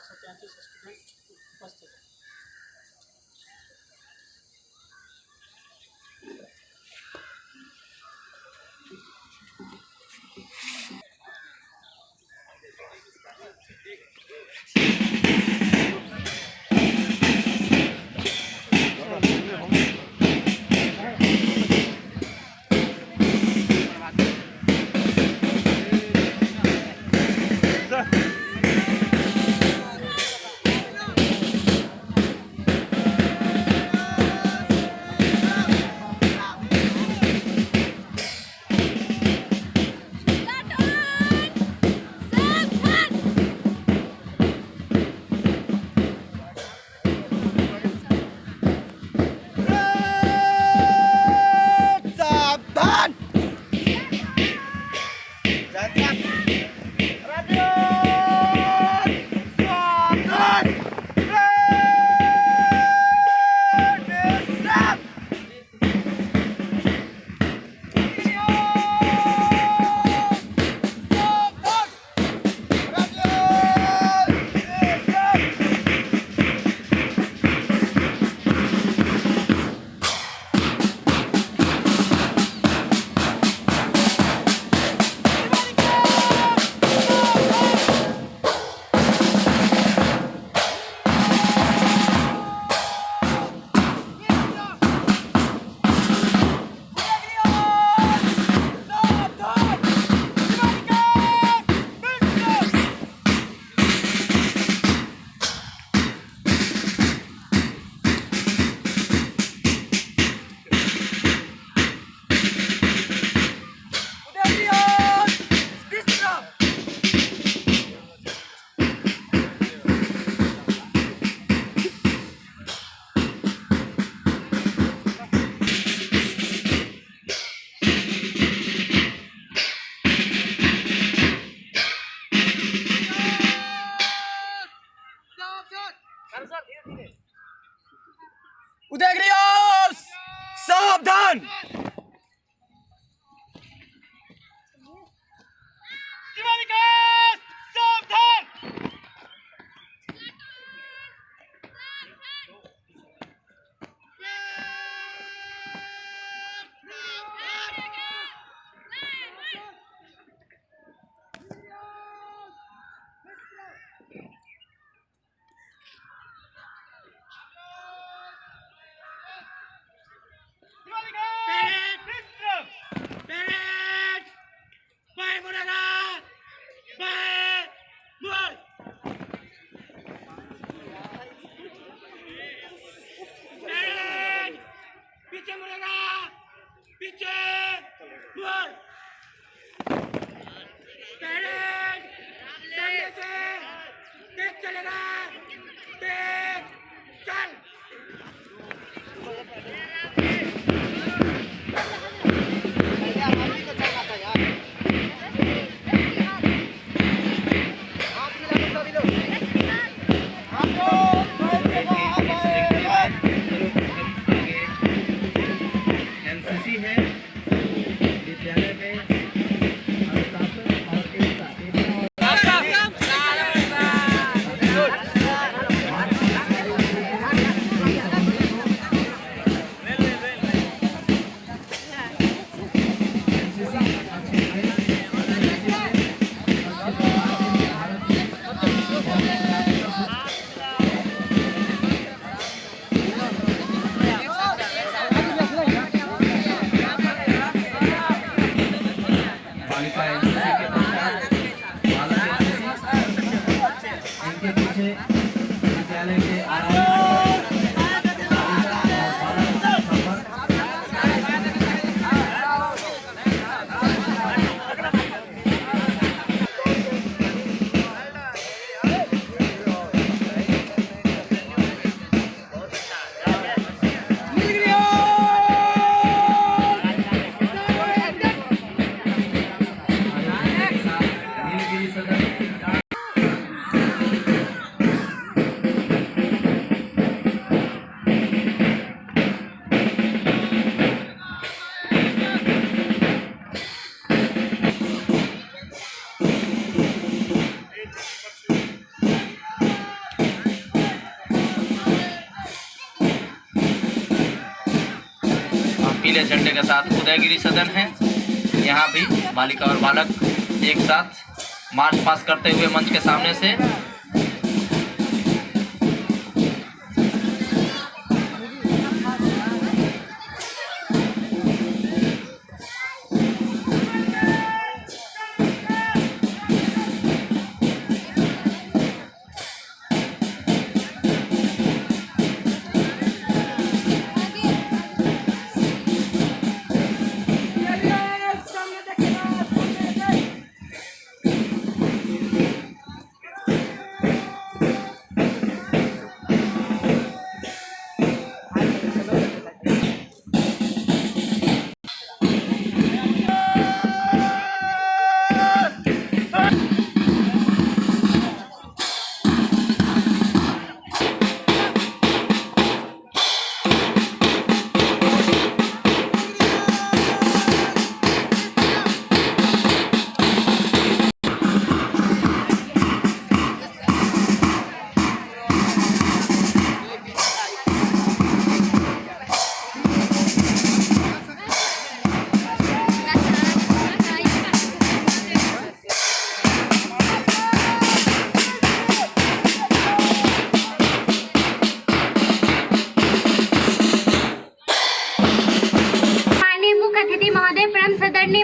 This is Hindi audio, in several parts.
533 स्टुडंट उपस्थित आहेत. उदयगिरी सावधान। पीले झंडे के साथ उदयगिरी सदन है। यहाँ भी बालिका और बालक एक साथ मार्च पास करते हुए मंच के सामने से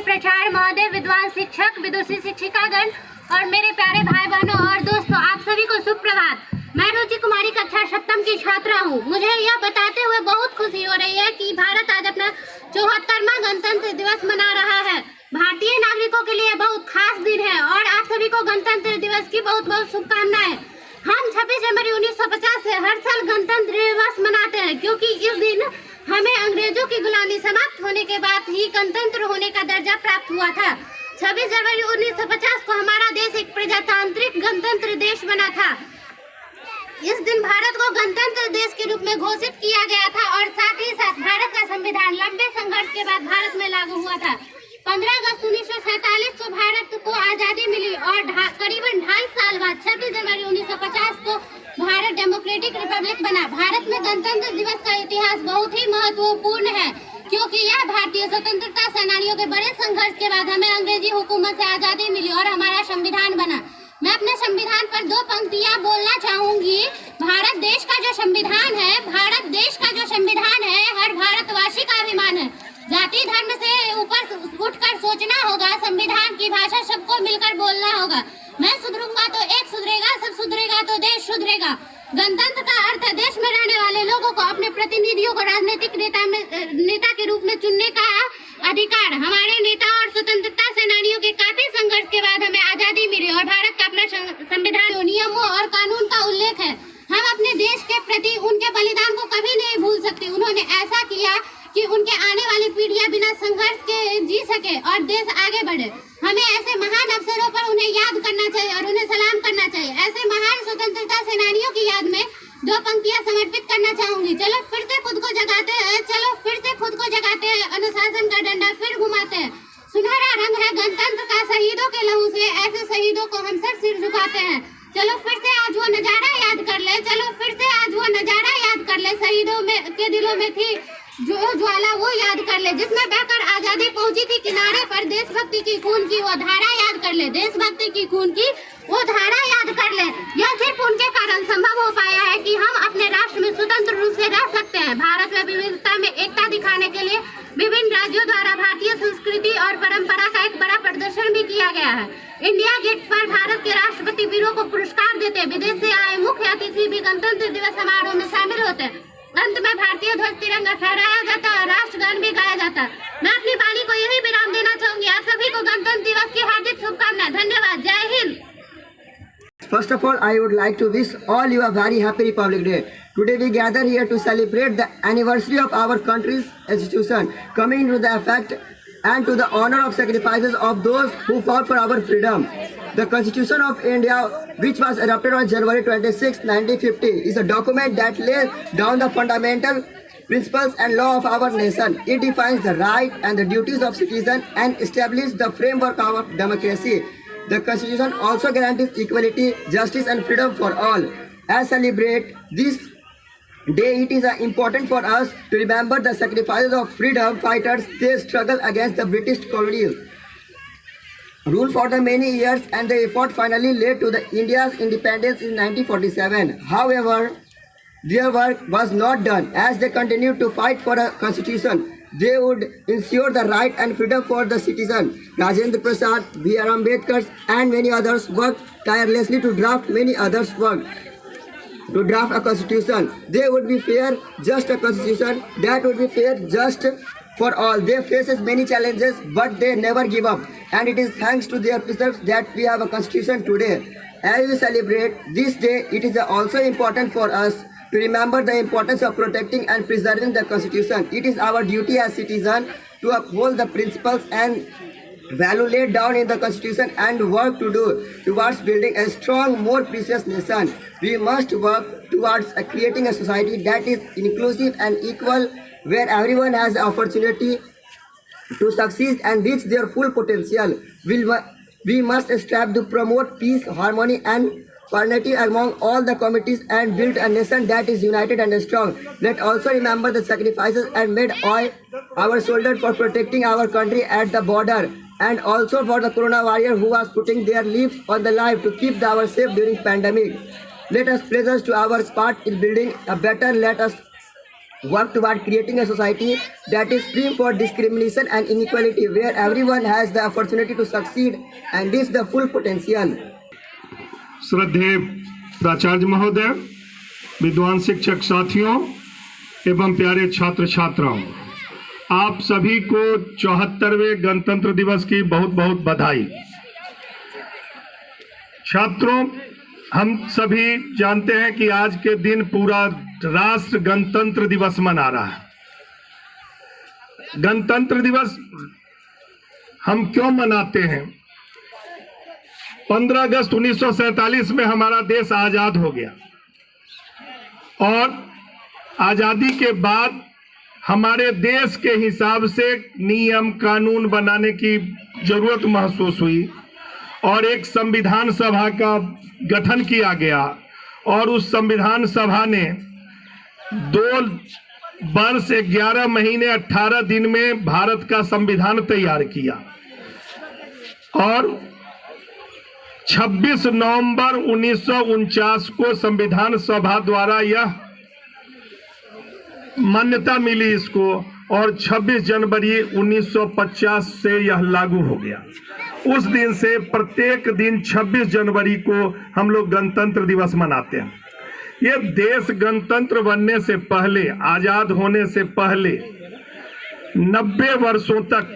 प्राचार्य महोदय, विद्वान शिक्षक, विदुषी शिक्षिकागण और मेरे प्यारे भाई बहनों और दोस्तों, आप सभी को सुप्रभात। मैं रुचि कुमारी कक्षा सप्तम की छात्रा हूँ। मुझे यह बताते हुए बहुत खुशी हो रही है कि भारत आज अपना 74वां गणतंत्र दिवस मना रहा है। भारतीय नागरिकों के लिए बहुत खास दिन है और आप सभी को गणतंत्र दिवस की बहुत बहुत शुभकामनाएं। हम 26 जनवरी 1950 से हर साल गणतंत्र दिवस मनाते हैं, क्योंकि इस दिन हमें अंग्रेजों की गुलामी समाप्त होने के बाद ही गणतंत्र होने का दर्जा प्राप्त हुआ था। 26 जनवरी 1950 को हमारा देश एक प्रजातांत्रिक गणतंत्र देश बना था। इस दिन भारत को गणतंत्र देश के रूप में घोषित किया गया था और साथ ही साथ भारत का संविधान लंबे संघर्ष के बाद भारत में लागू हुआ था। 15 अगस्त 1947 को भारत को आजादी मिली और करीबन 2.5 साल बाद 26 जनवरी 1950 को भारत डेमोक्रेटिक रिपब्लिक बना। भारत में गणतंत्र दिवस का इतिहास बहुत ही महत्वपूर्ण है, क्योंकि यह भारतीय स्वतंत्रता सेनानियों के बड़े संघर्ष के बाद हमें अंग्रेजी हुकूमत से आजादी मिली और हमारा संविधान बना। मैं अपने संविधान पर 2 पंक्तियां बोलना चाहूंगी। भारत देश का जो संविधान है, भारत देश का जो संविधान है, हर भारतवासी का अभिमान है। जाति धर्म से ऊपर उठकर सोचना होगा, संविधान की भाषा सबको मिलकर बोलना होगा। मैं सुधरूंगा तो एक सुधरेगा, सब सुधरेगा तो देश सुधरेगा। गणतंत्र का अर्थ है देश में रहने वाले लोगों को अपने प्रतिनिधियों को राजनीतिक नेता के रूप में चुनने का अधिकार। हमारे नेता और स्वतंत्रता सेनानियों के काफी संघर्ष के बाद हमें आजादी मिली और भारत का अपना संविधान नियमों और कानून का उल्लेख है। हम अपने देश के प्रति उनके बलिदान को कभी नहीं भूल सकते। उन्होंने ऐसा किया कि उनके आने वाली पीढ़ियां बिना संघर्ष के जी सके और देश आगे बढ़े। हमें ऐसे महान अवसरों पर उन्हें याद करना चाहिए और उन्हें सलाम करना चाहिए। ऐसे महान स्वतंत्रता सेनानियों की याद में 2 पंक्तियां समर्पित करना चाहूंगी। चलो फिर से खुद को जगाते हैं, चलो फिर से खुद को जगाते हैं, अनुशासन का डंडा फिर घुमाते हैं। सुनहरा रंग है गणतंत्र का शहीदों के लहू से, ऐसे शहीदों को हम सब सिर झुकाते हैं। चलो फिर से आज वो नजारा याद कर ले, चलो फिर से आज वो नजारा याद कर ले। शहीदों में के दिलों में थी जो ज्वाला वो याद कर ले, जिसमें बहकर आजादी पहुंची थी किनारे पर। देशभक्ति की खून की वो धारा याद कर ले, देशभक्ति की खून की वो धारा याद कर ले। यह सिर्फ उनके कारण संभव हो पाया है कि हम अपने राष्ट्र में स्वतंत्र रूप से रह सकते हैं। भारत में विविधता में एकता दिखाने के लिए विभिन्न राज्यों द्वारा भारतीय संस्कृति और परंपरा का एक बड़ा प्रदर्शन भी किया गया है। इंडिया गेट पर भारत के राष्ट्रपति वीरों को पुरस्कार देते, विदेश से आए मुख्य अतिथि भी गणतंत्र दिवस समारोह में शामिल होते हैं। अंत में भारतीय ध्वज तिरंगा फहराया जाता है और राष्ट्रगान भी गाया जाता है। मैं अपनी वाणी को यही विराम देना चाहूंगी। आप सभी को गणतंत्र दिवस की हार्दिक शुभकामनाएं। धन्यवाद। जय Hind. First of all, I would like to wish all you a very happy Republic Day. Today we gather here to celebrate the anniversary of our country's institution coming into the effect and to the honor of sacrifices of those who fought for our freedom. The Constitution of India, which was adopted on January 26, 1950, is a document that lays down the fundamental principles and law of our nation. It defines the right and the duties of citizens and establishes the framework of our democracy. The Constitution also guarantees equality, justice and freedom for all. As celebrate this day, it is important for us to remember the sacrifices of freedom fighters. They struggled against the British colonial rule for the many years, and the effort finally led to the India's independence in 1947. However, their work was not done. As they continued to fight for a constitution, they would ensure the right and freedom for the citizen. Rajendra Prasad, B.R. Ambedkar, and many others worked tirelessly to draft a constitution. They would be fair, just a constitution that would be fair, just for all. They faces many challenges, but they never give up. And it is thanks to their preserves that we have a constitution today. As we celebrate this day, it is also important for us to remember the importance of protecting and preserving the constitution. It is our duty as citizens to uphold the principles and value laid down in the constitution and work towards building a strong, more precious nation. We must work towards creating a society that is inclusive and equal, where everyone has the opportunity to succeed and reach their full potential. We must strive to promote peace, harmony, and fraternity among all the communities and build a nation that is united and strong. Let's also remember the sacrifices and made our soldiers for protecting our country at the border, and also for the corona warrior who was putting their lives on the line to keep our safe during pandemic. Let us pledge us to our part in building a better. Let us work toward creating a society that is free for discrimination and inequality, where everyone has the opportunity to succeed and reach the full potential. श्रद्धेय प्राचार्य महोदय, विद्वान शिक्षक साथियों एवं प्यारे छात्र छात्राओं, आप सभी को 74वें गणतंत्र दिवस की बहुत बहुत बधाई। छात्रों, हम सभी जानते हैं कि आज के दिन पूरा राष्ट्र गणतंत्र दिवस मना रहा है। गणतंत्र दिवस हम क्यों मनाते हैं? 15 अगस्त 1947 में हमारा देश आजाद हो गया और आजादी के बाद हमारे देश के हिसाब से नियम कानून बनाने की जरूरत महसूस हुई और एक संविधान सभा का गठन किया गया और उस संविधान सभा ने 2 वर्ष 11 महीने 18 दिन में भारत का संविधान तैयार किया और 26 नवंबर 1949 को संविधान सभा द्वारा यह मान्यता मिली इसको और 26 जनवरी 1950 से यह लागू हो गया। उस दिन से प्रत्येक दिन 26 जनवरी को हम लोग गणतंत्र दिवस मनाते हैं। ये देश गणतंत्र बनने से पहले, आजाद होने से पहले 90 वर्षों तक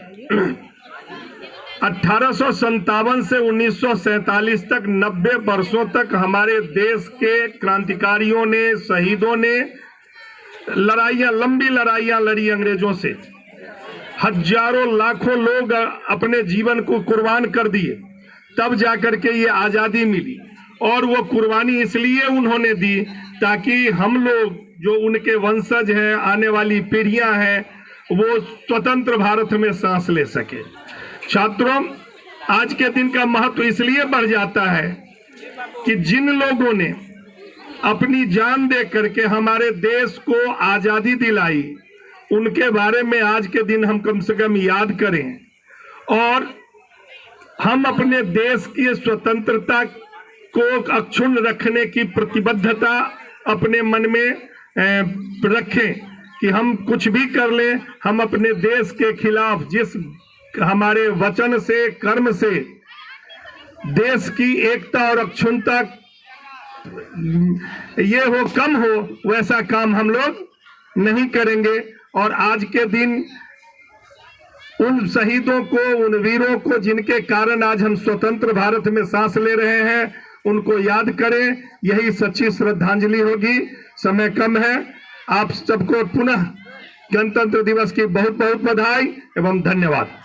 1857 से 1947 तक 90 वर्षों तक हमारे देश के क्रांतिकारियों ने, शहीदों ने लंबी लड़ाइयां लड़ी अंग्रेजों से। हजारों लाखों लोग अपने जीवन को कुर्बान कर दिए, तब जाकर के ये आज़ादी मिली। और वो कुर्बानी इसलिए उन्होंने दी ताकि हम लोग जो उनके वंशज हैं, आने वाली पीढ़ियां हैं, वो स्वतंत्र भारत में सांस ले सके। छात्रों, आज के दिन का महत्व इसलिए बढ़ जाता है कि जिन लोगों ने अपनी जान दे करके हमारे देश को आजादी दिलाई, उनके बारे में आज के दिन हम कम से कम याद करें और हम अपने देश की स्वतंत्रता को अक्षुण्ण रखने की प्रतिबद्धता अपने मन में रखें कि हम कुछ भी कर लें, हम अपने देश के खिलाफ जिस हमारे वचन से, कर्म से देश की एकता और अक्षुण्णता ये हो कम हो, वैसा काम हम लोग नहीं करेंगे। और आज के दिन उन शहीदों को, उन वीरों को जिनके कारण आज हम स्वतंत्र भारत में सांस ले रहे हैं, उनको याद करें, यही सच्ची श्रद्धांजलि होगी। समय कम है। आप सबको पुनः गणतंत्र दिवस की बहुत बहुत बधाई एवं धन्यवाद।